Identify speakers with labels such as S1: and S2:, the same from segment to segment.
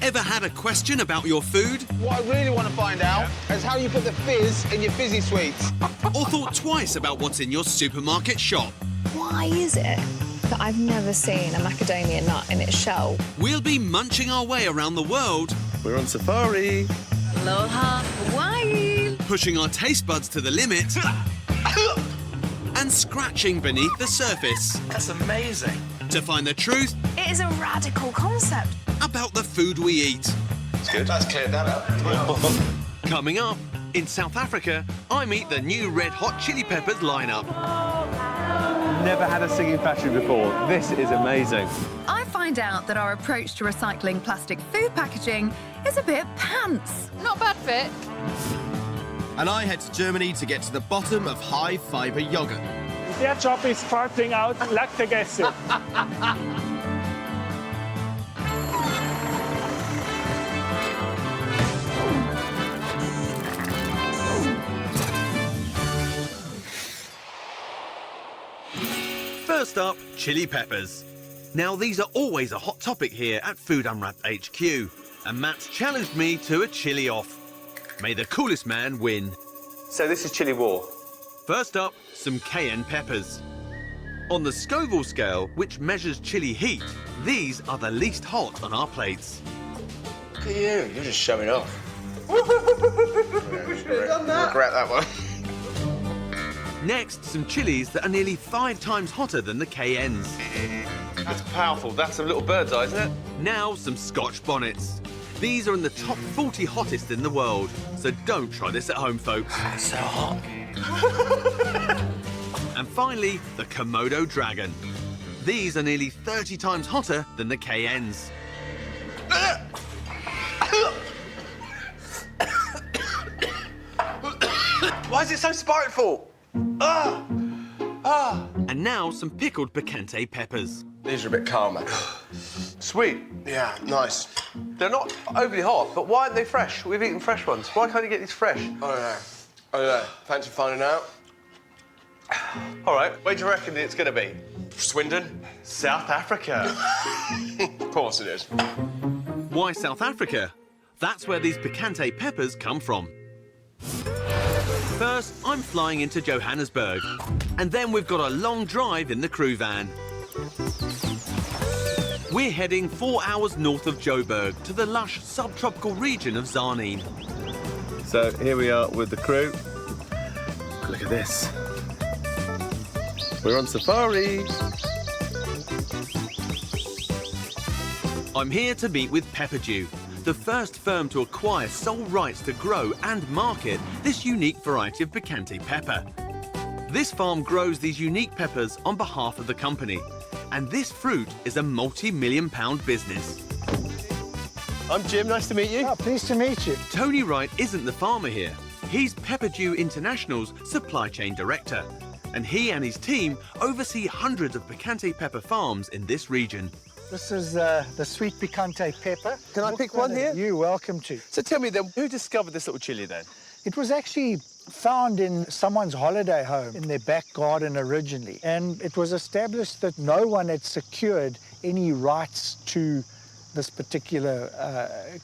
S1: Ever had a question about your food?
S2: What I really want to find out is how you put the fizz in your fizzy sweets.
S1: Or thought twice about what's in your supermarket shop?
S3: Why is it that I've never seen a macadamia nut in its shell?
S1: We'll be munching our way around the world.
S4: We're on safari.
S3: Aloha, Hawaii!
S1: Pushing our taste buds to the limit. And scratching beneath the surface.
S4: That's amazing.
S1: To find the truth
S3: It is a radical concept.
S1: about the food we eat.
S4: It's good. That's cleared that up.
S1: Coming up, in South Africa, I meet the new red hot chili peppers lineup.
S4: Never had a singing factory before. This is amazing.
S5: I find out that our approach to recycling plastic food packaging is a bit pants.
S6: Not a bad fit.
S7: And I head to Germany to get to the bottom of high-fibre yogurt.
S8: Their job is filtering out lactic acid.
S1: First up, chili peppers. Now, these are always a hot topic here at Food Unwrapped HQ, and Matt's challenged me to a chili off. May the coolest man win.
S4: So this is chili war.
S1: First up, some cayenne peppers. On the Scoville scale, which measures chili heat, these are the least hot on our plates.
S7: Look at you, you're just showing off. Regret that one.
S1: Next, some chilies that are nearly 5 times hotter than the cayennes.
S4: That's powerful. That's a little bird's eye, isn't it?
S1: Now, some Scotch bonnets. These are in the top 40 hottest in the world, so don't try this at home, folks.
S7: It's so hot.
S1: And finally, the Komodo dragon. These are nearly 30 times hotter than the cayennes.
S4: Why is it so spiteful?
S1: And now, some pickled piquanté peppers.
S7: These are a bit calmer.
S4: Sweet.
S7: Yeah, nice.
S4: They're not overly hot, but why aren't they fresh? We've eaten fresh ones. Why can't you get these fresh?
S7: I don't know. I don't know. Fancy finding out?
S4: All right, where do you reckon it's going to be?
S7: Swindon?
S4: South Africa.
S7: Of course it is.
S1: Why South Africa? That's where these piquanté peppers come from. First, I'm flying into Johannesburg, and then we've got a long drive in the crew van. We're heading 4 hours north of Joburg to the lush subtropical region of Zarnine.
S4: So here we are with the crew. Look at this. We're on safari.
S1: I'm here to meet with Pepperdew, the first firm to acquire sole rights to grow and market this unique variety of piquanté pepper. This farm grows these unique peppers on behalf of the company, and this fruit is a multi-million-pound business.
S4: I'm Jim, nice to meet you.
S8: Oh, pleased to meet you.
S1: Tony Wright isn't the farmer here. He's Pepperdew International's supply chain director, and he and his team oversee hundreds of piquanté pepper farms in this region.
S8: This is the sweet picante pepper.
S4: Can I pick one here?
S8: You're welcome to.
S4: So tell me then, who discovered this little chili then?
S8: It was actually found in someone's holiday home in their back garden originally. And it was established that no one had secured any rights to this particular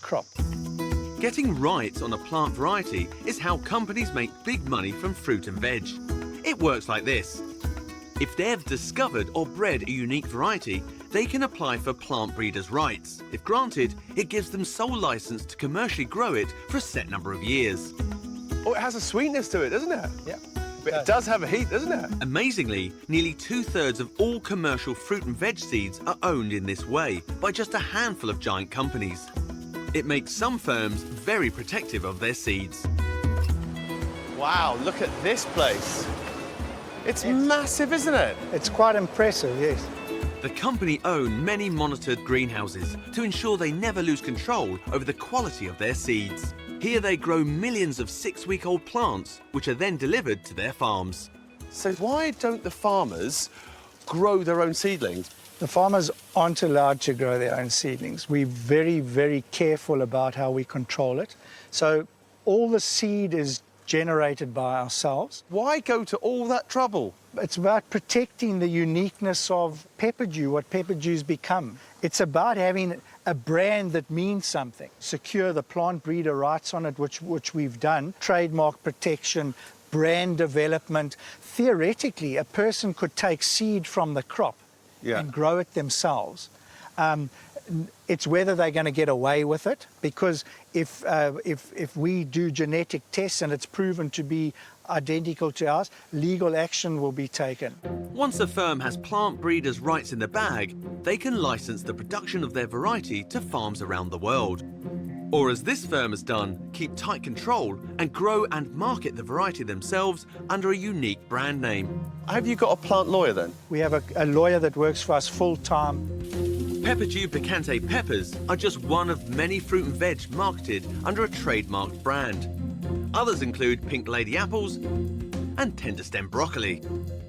S8: crop.
S1: Getting rights on a plant variety is how companies make big money from fruit and veg. It works like this. If they've discovered or bred a unique variety, they can apply for plant breeders' rights. If granted, it gives them sole license to commercially grow it for a set number of years.
S4: Oh, it has a sweetness to it, doesn't it?
S8: Yeah.
S4: But it does have a heat, doesn't it?
S1: Amazingly, nearly 2/3 of all commercial fruit and veg seeds are owned in this way by just a handful of giant companies. It makes some firms very protective of their seeds.
S4: Wow, look at this place. It's massive, isn't it?
S8: It's quite impressive, yes.
S1: The company own many monitored greenhouses to ensure they never lose control over the quality of their seeds. Here they grow millions of 6-week-old plants, which are then delivered to their farms.
S4: So why don't the farmers grow their own seedlings?
S8: The farmers aren't allowed to grow their own seedlings. We're very, very careful about how we control it. So all the seed is generated by ourselves.
S4: Why go to all that trouble?
S8: It's about protecting the uniqueness of pepper dew, what pepper dews become. It's about having a brand that means something. Secure the plant breeder rights on it, which we've done. Trademark protection, brand development. Theoretically, a person could take seed from the crop and grow it themselves. It's whether they're going to get away with it, because if we do genetic tests and it's proven to be identical to ours, legal action will be taken.
S1: Once a firm has plant breeders' rights in the bag, they can license the production of their variety to farms around the world. Or as this firm has done, keep tight control and grow and market the variety themselves under a unique brand name.
S4: Have you got a plant lawyer then?
S8: We have a lawyer that works for us full-time.
S1: Pepper dew piquanté peppers are just one of many fruit and veg marketed under a trademarked brand. Others include pink lady apples and tender stem broccoli.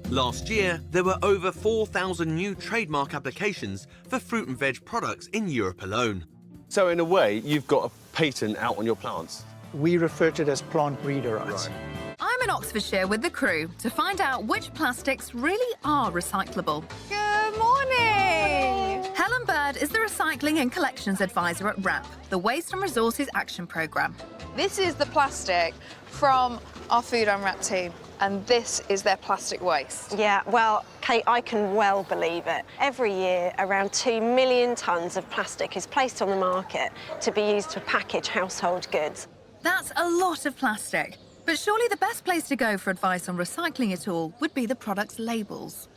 S1: Last year, there were over 4,000 new trademark applications for fruit and veg products in Europe alone.
S4: So in a way, you've got a patent out on your plants?
S8: We refer to it as plant breeder rights.
S4: Right.
S5: I'm in Oxfordshire with the crew to find out which plastics really are recyclable.
S3: Good morning!
S5: Helen Bird is the Recycling and Collections Advisor at WRAP, the Waste and Resources Action Programme.
S3: This is the plastic from our Food Unwrapped team, and this is their plastic waste.
S6: Yeah, well, Kate, I can well believe it. Every year, around 2 million tonnes of plastic is placed on the market to be used to package household goods.
S5: That's a lot of plastic. But surely the best place to go for advice on recycling it all would be the product's labels.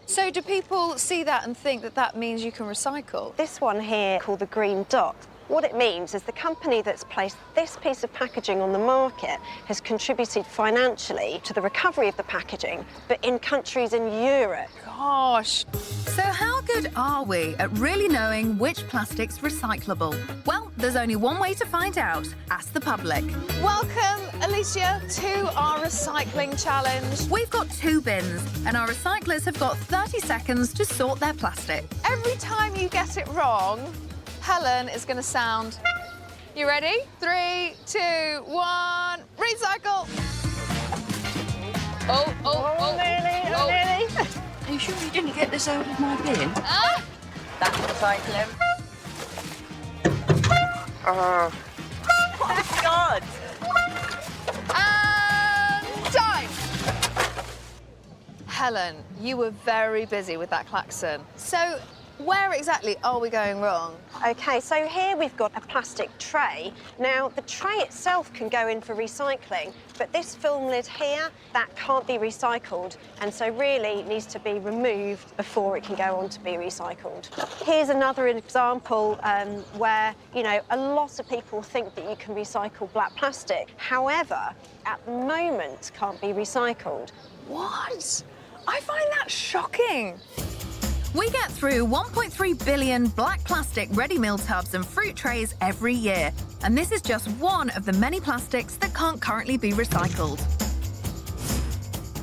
S3: So do people see that and think that that means you can recycle?
S6: This one here, called the green dot, what it means is the company that's placed this piece of packaging on the market has contributed financially to the recovery of the packaging, but in countries in Europe.
S3: Gosh.
S5: So how good are we at really knowing which plastic's recyclable? Well, there's only one way to find out. Ask the public.
S3: Welcome, Alicia, to our recycling challenge.
S5: We've got 2 bins, and our recyclers have got 30 seconds to sort their plastic.
S3: Every time you get it wrong, Helen is going to sound. You ready? 3, 2, 1, recycle! Oh.
S6: Nearly.
S9: Are you sure you didn't get this out of my bin?
S3: Ah!
S9: That's recycling.
S6: Oh, God.
S3: And time! Helen, you were very busy with that klaxon. So, where exactly are we going wrong?
S6: OK, so here we've got a plastic tray. Now, the tray itself can go in for recycling, but this film lid here, that can't be recycled, and so really needs to be removed before it can go on to be recycled. Here's another example where, you know, a lot of people think that you can recycle black plastic. However, at the moment, can't be recycled.
S3: What? I find that shocking.
S5: We get through 1.3 billion black plastic ready meal tubs and fruit trays every year. And this is just one of the many plastics that can't currently be recycled.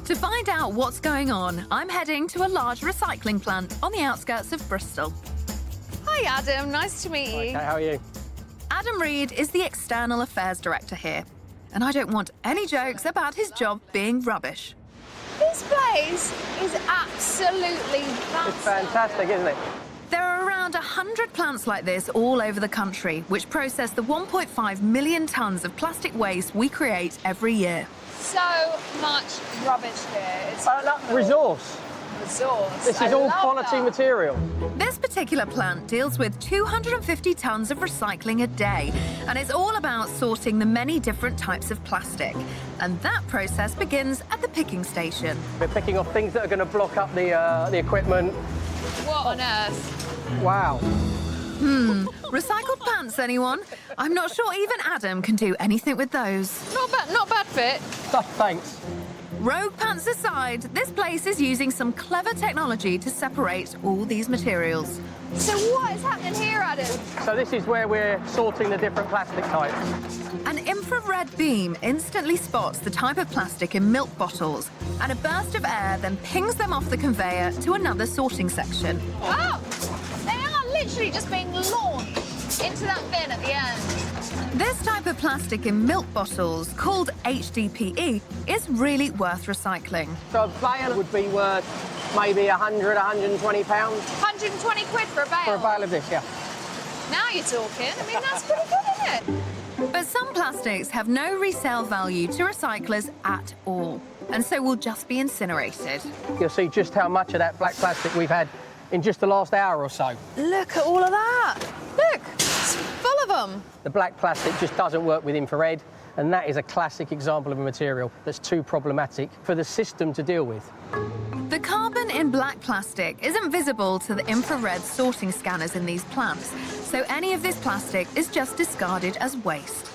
S5: To find out what's going on, I'm heading to a large recycling plant on the outskirts of Bristol.
S3: Hi, Adam. Nice to meet you.
S10: Okay, how are you?
S5: Adam Reed is the External Affairs Director here. And I don't want any jokes about his job being rubbish.
S3: This place is absolutely
S10: It's fantastic, isn't it?
S5: There are around 100 plants like this all over the country, which process the 1.5 million tonnes of plastic waste we create every year.
S3: So much rubbish here. It's
S10: Resource.
S3: resource.
S10: This is all quality material.
S5: This particular plant deals with 250 tonnes of recycling a day, and it's all about sorting the many different types of plastic. And that process begins at the picking station.
S10: We're picking off things that are going to block up the equipment.
S3: What on earth?
S10: Wow.
S5: Recycled pants, anyone? I'm not sure even Adam can do anything with those.
S3: Not bad fit.
S10: Thanks.
S5: Rogue pants aside, this place is using some clever technology to separate all these materials.
S3: So what is happening here, Adam?
S10: So this is where we're sorting the different plastic types.
S5: An infrared beam instantly spots the type of plastic in milk bottles, and a burst of air then pings them off the conveyor to another sorting section.
S3: Oh! They are literally just being launched. into that bin at the end.
S5: This type of plastic in milk bottles, called HDPE, is really worth recycling.
S10: So a bale would be worth maybe 100, 120 pounds.
S3: 120 quid for a bale?
S10: For a bale of this, yeah.
S3: Now you're talking. I mean, that's pretty good, isn't it?
S5: But some plastics have no resale value to recyclers at all, and so will just be incinerated.
S10: You'll see just how much of that black plastic we've had in just the last hour or so.
S3: Look at all of that. Look, it's full of them.
S10: The black plastic just doesn't work with infrared, and that is a classic example of a material that's too problematic for the system to deal with.
S5: The carbon in black plastic isn't visible to the infrared sorting scanners in these plants, so any of this plastic is just discarded as waste.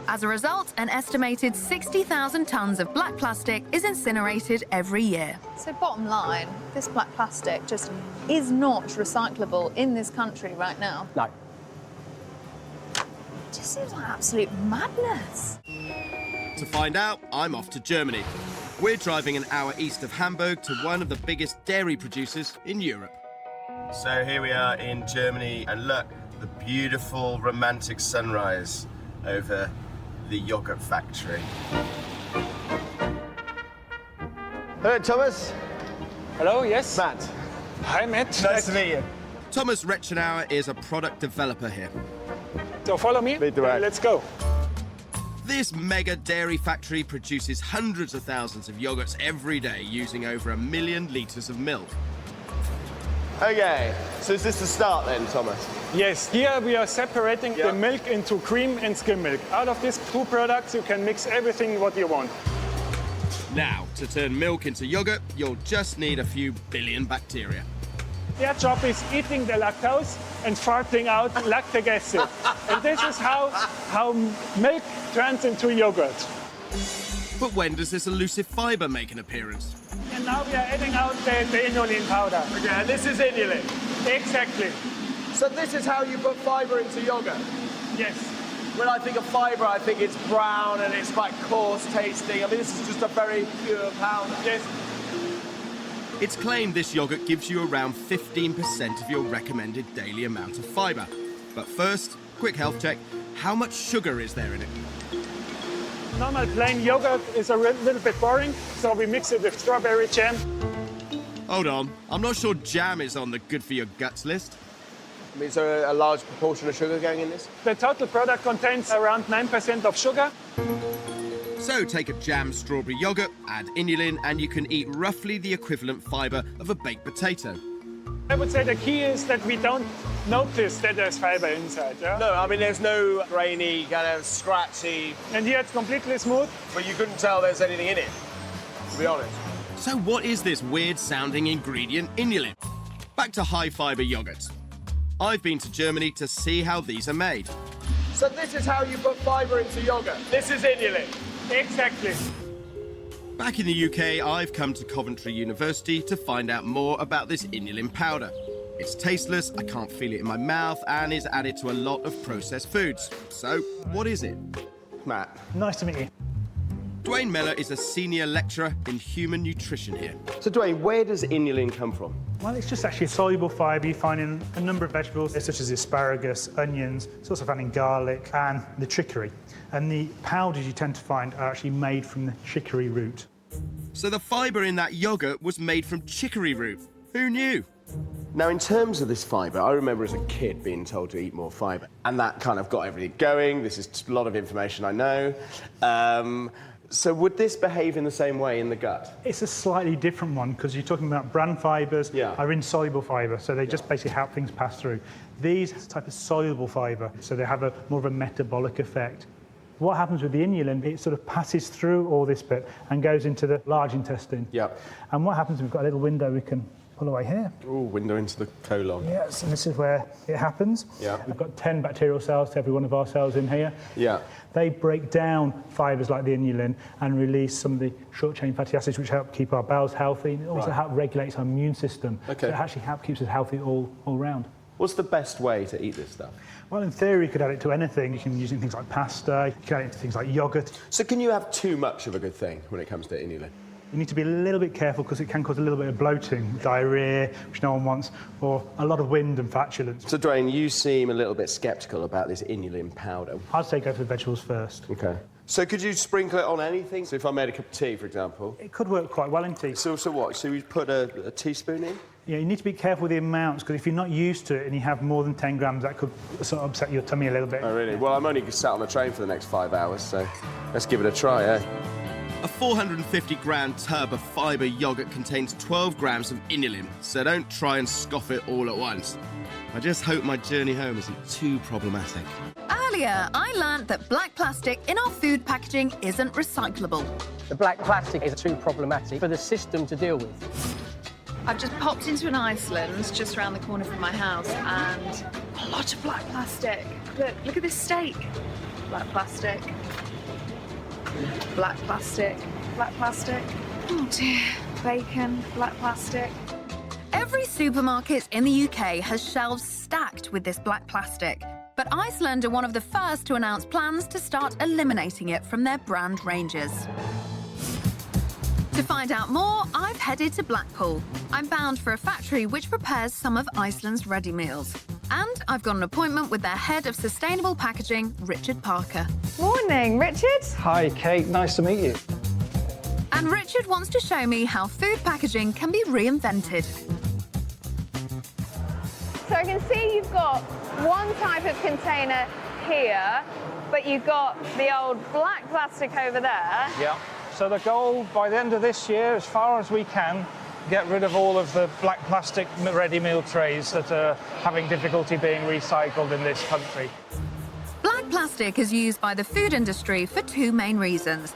S5: As a result, an estimated 60,000 tonnes of black plastic is incinerated every year.
S3: So bottom line, this black plastic just is not recyclable in this country right now.
S10: No.
S3: It just seems like absolute madness.
S7: To find out, I'm off to Germany. We're driving an hour east of Hamburg to one of the biggest dairy producers in Europe. So here we are in Germany, and look, the beautiful romantic sunrise over the yogurt factory.
S4: Hello, Thomas.
S11: Hello, yes.
S4: Matt.
S11: Hi, Matt.
S4: Nice to meet you.
S7: Thomas Retschenauer is a product developer here.
S11: So follow me.
S4: Lead the way.
S11: Let's go.
S7: This mega dairy factory produces hundreds of thousands of yogurts every day using over 1 million litres of milk.
S4: Okay, so is this the start then, Thomas?
S11: Yes, here we are separating the milk into cream and skim milk. Out of these two products, you can mix everything what you want.
S7: Now, to turn milk into yogurt, you'll just need a few billion bacteria.
S11: Their job is eating the lactose and farting out lactic acid. And this is how milk turns into yogurt.
S7: But when does this elusive fibre make an appearance?
S11: And now we are adding out the inulin powder.
S4: Okay, and this is inulin.
S11: Exactly.
S4: So this is how you put fibre into yogurt?
S11: Yes.
S4: When I think of fibre, I think it's brown and it's quite coarse tasting. I mean, this is just a very pure powder.
S11: Yes.
S7: It's claimed this yogurt gives you around 15% of your recommended daily amount of fibre. But first, quick health check. How much sugar is there in it?
S11: Normal plain yogurt is a little bit boring, so we mix it with strawberry jam.
S7: Hold on, I'm not sure jam is on the good for your guts list.
S4: I mean, is there a large proportion of sugar going in this?
S11: The total product contains around 9% of sugar.
S7: So take a jammed strawberry yogurt, add inulin, and you can eat roughly the equivalent fibre of a baked potato.
S11: I would say the key is that we don't notice that there's fibre inside. Yeah?
S4: No, I mean, there's no grainy, kind of scratchy.
S11: And here it's completely smooth.
S4: But you couldn't tell there's anything in it, to be honest.
S7: So what is this weird-sounding ingredient, inulin? Back to high-fibre yogurts. I've been to Germany to see how these are made.
S4: So this is how you put fibre into yogurt. This is inulin.
S11: Exactly.
S7: Back in the UK, I've come to Coventry University to find out more about this inulin powder. It's tasteless, I can't feel it in my mouth, and is added to a lot of processed foods. So, what is it?
S4: Matt.
S11: Nice to meet you.
S7: Dwayne Meller is a senior lecturer in human nutrition here.
S4: So, Dwayne, where does inulin come from?
S12: Well, it's just actually a soluble fibre you find in a number of vegetables, such as asparagus, onions. It's also found in garlic and the chicory. And the powders you tend to find are actually made from the chicory root.
S7: So the fibre in that yoghurt was made from chicory root. Who knew?
S4: Now, in terms of this fibre, I remember as a kid being told to eat more fibre. And that kind of got everything going. This is a lot of information I know. So would this behave in the same way in the gut?
S12: It's a slightly different one because you're talking about bran fibres are insoluble fibre, so they just basically help things pass through. These are a type of soluble fibre, so they have more of a metabolic effect. What happens with the inulin, it sort of passes through all this bit and goes into the large intestine.
S4: Yeah.
S12: And what happens, we've got a little window we can pull away here.
S4: Ooh, window into the colon.
S12: Yes, and this is where it happens.
S4: Yeah.
S12: We've got 10 bacterial cells to every one of our cells in here.
S4: Yeah.
S12: They break down fibres like the inulin and release some of the short-chain fatty acids which help keep our bowels healthy. It also help regulates our immune system.
S4: Okay.
S12: So it actually keeps us healthy all round.
S4: What's the best way to eat this stuff?
S12: Well, in theory, you could add it to anything. You can use it in things like pasta, you can add it to things like yoghurt.
S4: So can you have too much of a good thing when it comes to inulin?
S12: You need to be a little bit careful because it can cause a little bit of bloating, diarrhoea, which no one wants, or a lot of wind and flatulence.
S4: So, Dwayne, you seem a little bit sceptical about this inulin powder.
S12: I'd say go for the vegetables first.
S4: OK. So could you sprinkle it on anything? So if I made a cup of tea, for example?
S12: It could work quite well in tea.
S4: So what? So you put a teaspoon in?
S12: Yeah, you need to be careful with the amounts, because if you're not used to it and you have more than 10 grams, that could sort of upset your tummy a little bit.
S4: Oh, really? Well, I'm only sat on a train for the next 5 hours, so let's give it a try, eh?
S7: A 450-gram tub of fibre yoghurt contains 12 grams of inulin, so don't try and scoff it all at once. I just hope my journey home isn't too problematic.
S5: Earlier, I learned that black plastic in our food packaging isn't recyclable.
S10: The black plastic is too problematic for the system to deal with.
S3: I've just popped into an Iceland just around the corner from my house and a lot of black plastic. Look at this steak. Black plastic. Black plastic. Black plastic. Oh dear. Bacon. Black plastic.
S5: Every supermarket in the UK has shelves stacked with this black plastic. But Iceland are one of the first to announce plans to start eliminating it from their brand ranges. To find out more, I've headed to Blackpool. I'm bound for a factory which prepares some of Iceland's ready meals. And I've got an appointment with their head of sustainable packaging, Richard Parker.
S3: Morning, Richard.
S13: Hi, Kate. Nice to meet you.
S5: And Richard wants to show me how food packaging can be reinvented.
S3: So I can see you've got one type of container here, but you've got the old black plastic over there.
S13: Yeah. So the goal by the end of this year, as far as we can, get rid of all of the black plastic ready meal trays that are having difficulty being recycled in this country.
S5: Black plastic is used by the food industry for two main reasons.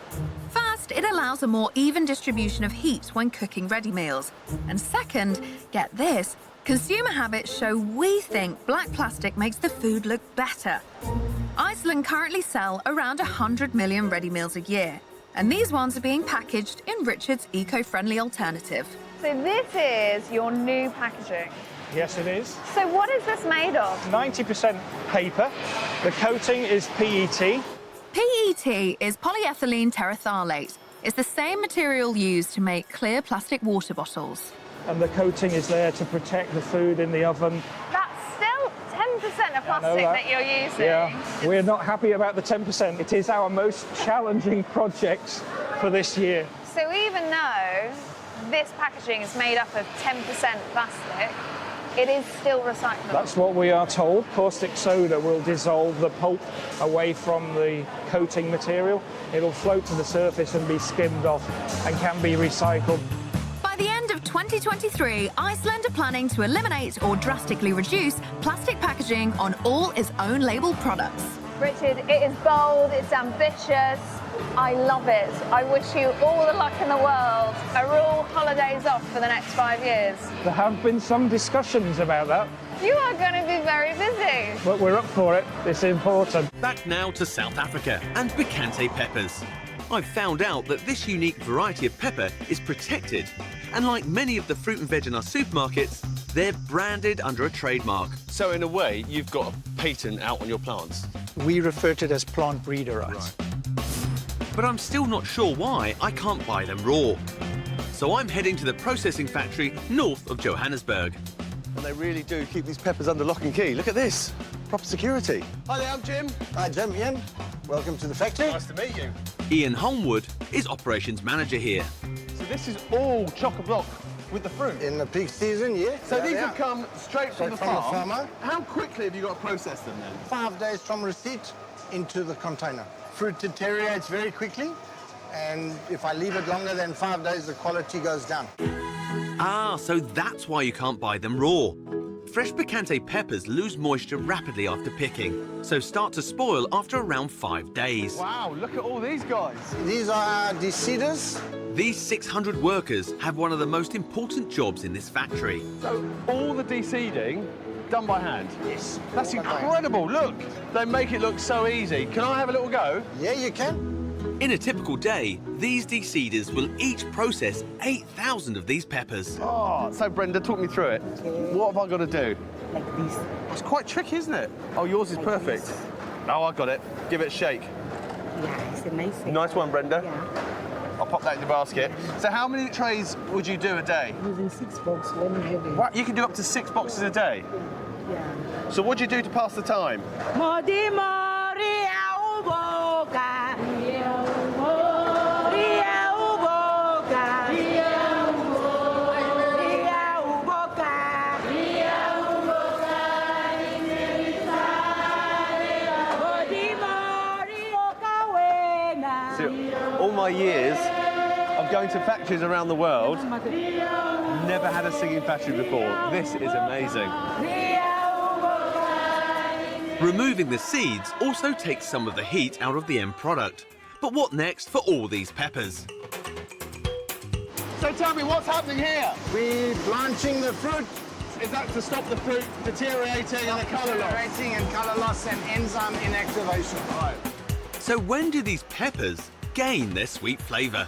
S5: First, it allows a more even distribution of heat when cooking ready meals. And second, get this, consumer habits show we think black plastic makes the food look better. Iceland currently sell around 100 million ready meals a year. And these ones are being packaged in Richard's eco-friendly alternative.
S3: So this is your new packaging.
S13: Yes, it is.
S3: So what is this made of?
S13: 90% paper. The coating is PET.
S5: PET is polyethylene terephthalate. It's the same material used to make clear plastic water bottles.
S13: And the coating is there to protect the food in the oven.
S3: That's still 10% of plastic that you're using.
S13: Yeah, we're not happy about the 10%. It is our most challenging project for this year.
S3: So even though this packaging is made up of 10% plastic, it is still recyclable.
S13: That's what we are told. Caustic soda will dissolve the pulp away from the coating material. It'll float to the surface and be skimmed off and can be recycled.
S5: By the end of 2023, Iceland are planning to eliminate or drastically reduce plastic packaging on all its own label products.
S3: Richard, it is bold, it's ambitious. I love it. I wish you all the luck in the world. Are all holidays off for the next 5 years?
S13: There have been some discussions about that.
S3: You are going to be very busy.
S13: But we're up for it. It's important.
S1: Back now to South Africa and piquanté peppers. I've found out that this unique variety of pepper is protected, and like many of the fruit and veg in our supermarkets, they're branded under a trademark.
S2: So in a way, you've got a patent out on your plants?
S8: We refer to it as plant breeder rights.
S1: But I'm still not sure why I can't buy them raw. So I'm heading to the processing factory north of Johannesburg.
S2: And they really do keep these peppers under lock and key. Look at this. Proper security. Hi there, I'm Jim.
S14: Hi, Jim. Ian. Welcome to the factory.
S2: Nice to meet you.
S1: Ian Holmwood is operations manager here.
S2: So this is all chock-a-block with the fruit?
S14: In the peak season, yeah.
S2: So these have come straight from the farm?
S14: farmer.
S2: How quickly have you got to process them then?
S14: 5 days from receipt into the container. Fruit deteriorates very quickly, and if I leave it longer than 5 days, the quality goes down.
S1: Ah, so that's why you can't buy them raw. Fresh piquanté peppers lose moisture rapidly after picking, so start to spoil after around 5 days.
S2: Wow, look at all these guys.
S14: These are de-seeders.
S1: These 600 workers have one of the most important jobs in this factory.
S2: So all the de-seeding done by hand?
S14: Yes.
S2: That's incredible, look. They make it look so easy. Can I have a little go?
S14: Yeah, you can.
S1: In a typical day, these de-seeders will each process 8,000 of these peppers.
S2: Oh, so Brenda, talk me through it. What have I got to do?
S9: Like this.
S2: It's quite tricky, isn't it? Oh, yours is perfect. Oh, I got it. Give it a shake.
S9: Yeah, it's amazing.
S2: Nice one, Brenda.
S9: Yeah.
S2: I'll pop that in your basket. So how many trays would you do a day?
S15: Using 6 boxes, let me have it.
S2: What? You can do up to 6 boxes a day?
S15: Yeah.
S2: So what do you do to pass the time? All my years of going to factories around the world, never had a singing factory before. This is amazing.
S1: Removing the seeds also takes some of the heat out of the end product. But what next for all these peppers?
S2: So tell me, what's happening here?
S14: We're blanching the fruit.
S2: Is that to stop the fruit deteriorating and the colour loss?
S14: Deteriorating and colour loss and enzyme inactivation.
S2: Right.
S1: So when do these peppers gain their sweet flavour?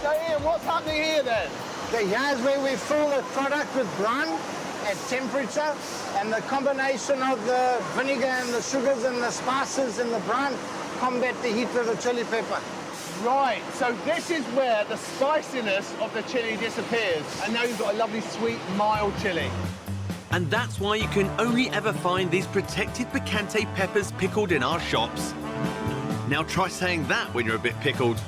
S2: So Ian, what's happening here then?
S14: Okay, here's where we fill the product with brine at temperature, and the combination of the vinegar and the sugars and the spices in the brine combat the heat of the chili pepper.
S2: Right, so this is where the spiciness of the chili disappears, and now you've got a lovely sweet, mild chili.
S1: And that's why you can only ever find these protected piquanté peppers pickled in our shops. Now try saying that when you're a bit pickled.